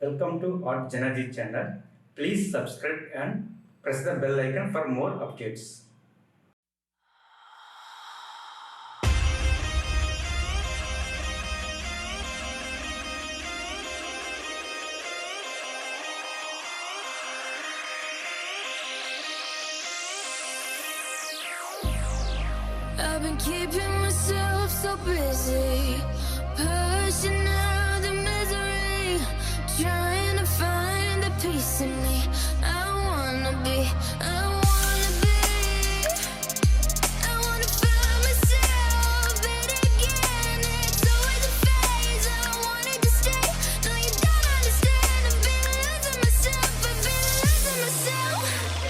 Welcome to artjanag channel. Please subscribe and press the bell icon for more updates. I've been keeping myself so busy, pushing out the misery, trying to find the peace in me. I wanna be I wanna find myself, but again, it's always a phase. I wanted to stay, no you don't understand. I've been losing myself, I've been losing myself.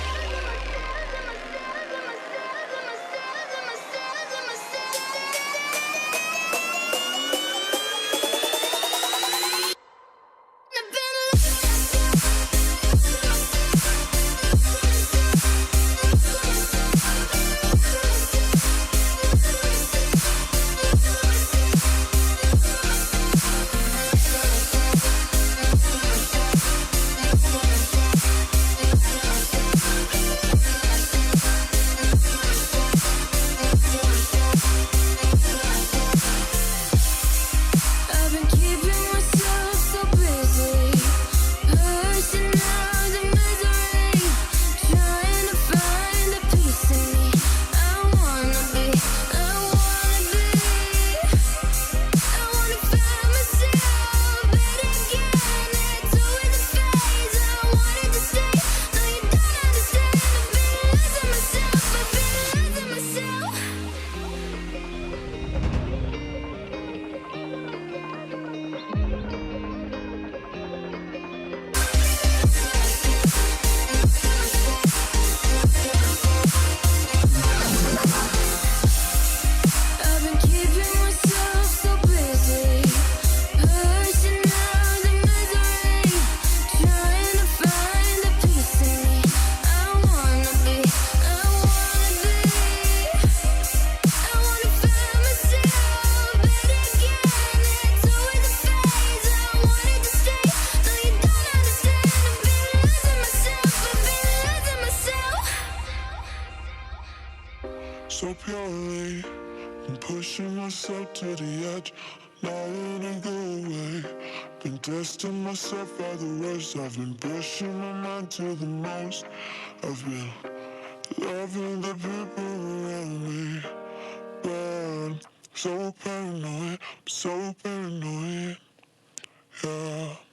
So purely, I'm pushing myself to the edge, not letting go away. Been testing myself by the worst. I've been pushing my mind to the most. I've been loving the people around me, but I'm so paranoid, yeah.